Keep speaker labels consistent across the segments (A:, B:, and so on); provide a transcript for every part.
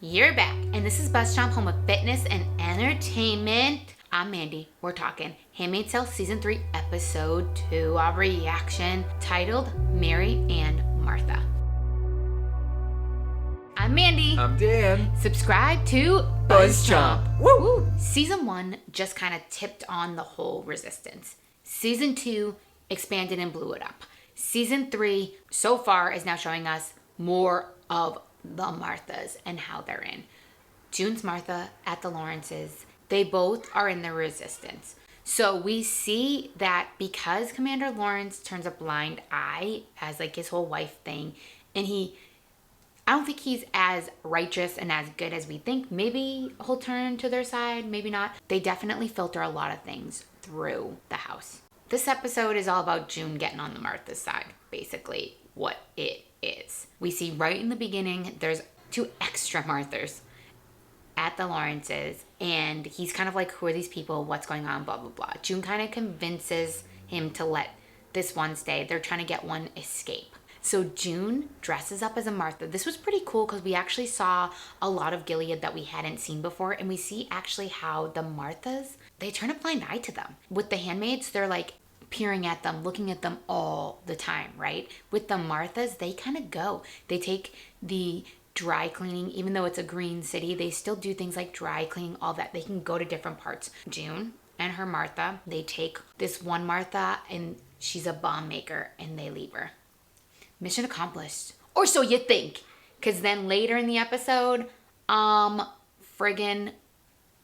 A: You're back, and this is BuzzChomp, home of fitness and entertainment. I'm Mandy. We're talking Handmaid's Tale Season 3, Episode 2, our reaction, titled Mary and Martha. I'm Mandy.
B: I'm Dan.
A: Subscribe to
B: BuzzChomp.
A: Woo! Season 1 just kind of tipped on the whole resistance. Season 2 expanded and blew it up. Season 3, so far, is now showing us more of the Marthas and how they're in. June's Martha at the Lawrences. They both are in the resistance. So we see that because Commander Lawrence turns a blind eye as like his whole wife thing, and I don't think he's as righteous and as good as we think. Maybe he'll turn to their side, maybe not. They definitely filter a lot of things through the house. This episode is all about June getting on the Martha's side, basically what it is. We see right in the beginning, there's 2 extra Marthas at the Lawrences, and he's kind of like, who are these people? What's going on? Blah, blah, blah. June kind of convinces him to let this one stay. They're trying to get one escape. So June dresses up as a Martha. This was pretty cool because we actually saw a lot of Gilead that we hadn't seen before, and we see actually how the Marthas, they turn a blind eye to them. With the handmaids, they're like peering at them, looking at them all the time, right? With the Marthas, they kind of go. They take the dry cleaning, even though it's a green city, they still do things like dry cleaning, all that. They can go to different parts. June and her Martha, they take this one Martha and she's a bomb maker and they leave her. Mission accomplished. Or so you think. Because then later in the episode, friggin'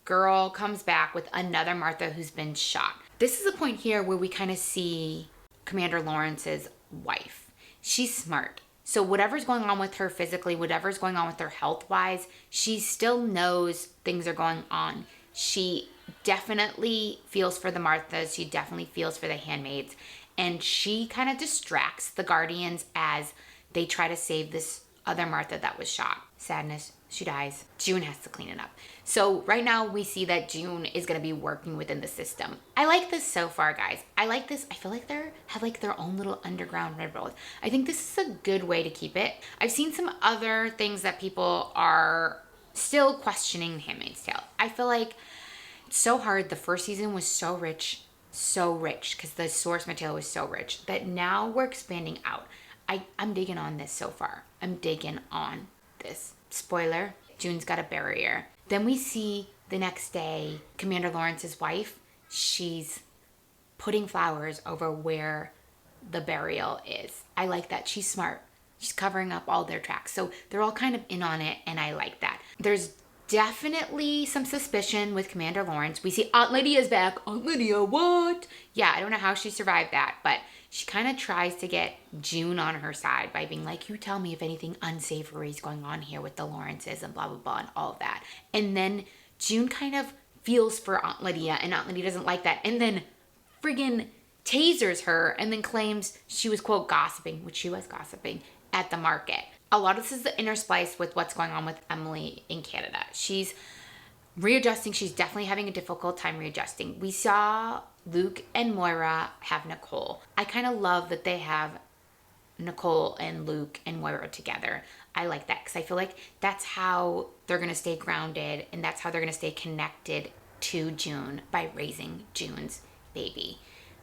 A: girl comes back with another Martha who's been shot. This is a point here where we kind of see Commander Lawrence's wife. She's smart. So whatever's going on with her physically, whatever's going on with her health-wise, she still knows things are going on. She definitely feels for the Marthas. She definitely feels for the handmaids. And she kind of distracts the Guardians as they try to save this other Martha that was shot. Sadness, she dies. June has to clean it up. So right now we see that June is going to be working within the system. I like this so far, guys. I like this. I feel like they have like their own little underground Revolt. I think this is a good way to keep it. I've seen some other things that people are still questioning Handmaid's Tale. I feel like it's so hard. The first season was so rich because the source material was so rich that now we're expanding out. I'm digging on this so far. I'm digging on this. Spoiler, June's got a barrier. Then we see the next day, Commander Lawrence's wife, she's putting flowers over where the burial is. I like that. She's smart. She's covering up all their tracks. So they're all kind of in on it, and I like that. There's definitely some suspicion with Commander Lawrence. We see Aunt Lydia's back. Aunt Lydia, what? Yeah, I don't know how she survived that, but she kind of tries to get June on her side by being like, you tell me if anything unsavory is going on here with the Lawrences and blah, blah, blah, and all of that. And then June kind of feels for Aunt Lydia, and Aunt Lydia doesn't like that. And then friggin' tasers her and then claims she was, quote, gossiping, which she was gossiping, at the market. A lot of this is interspliced with what's going on with Emily in Canada. She's readjusting. She's definitely having a difficult time readjusting. We saw Luke and Moira have Nicole. I kind of love that they have Nicole and Luke and Moira together. I like that because I feel like that's how they're going to stay grounded, and that's how they're going to stay connected to June by raising June's baby.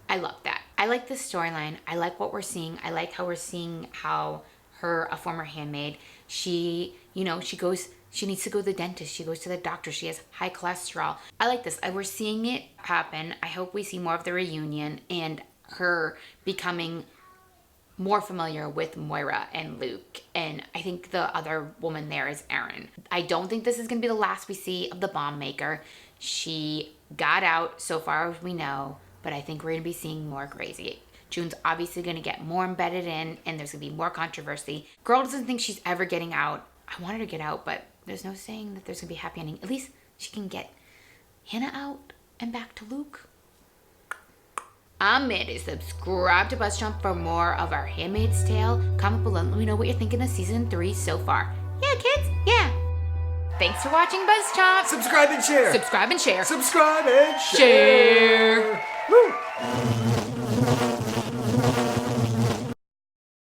A: I love that. I like this storyline. I like what we're seeing. I like how we're seeing how her, a former handmaid, she needs to go to the dentist. She goes to the doctor. She has high cholesterol. I like this. We're seeing it happen. I hope we see more of the reunion and her becoming more familiar with Moira and Luke. And I think the other woman there is Erin. I don't think this is going to be the last we see of the bomb maker. She got out so far as we know, but I think we're going to be seeing more crazy. June's obviously going to get more embedded in, and there's going to be more controversy. Girl doesn't think she's ever getting out. I want her to get out, but there's no saying that there's going to be a happy ending. At least she can get Hannah out and back to Luke. I'm Mandy. Subscribe to BuzzChomp for more of our Handmaid's Tale. Comment below and let me know what you're thinking of Season 3 so far. Yeah, kids? Yeah. Thanks for watching BuzzChomp.
B: Subscribe and share.
A: Subscribe and share.
B: Subscribe and share.
A: Woo.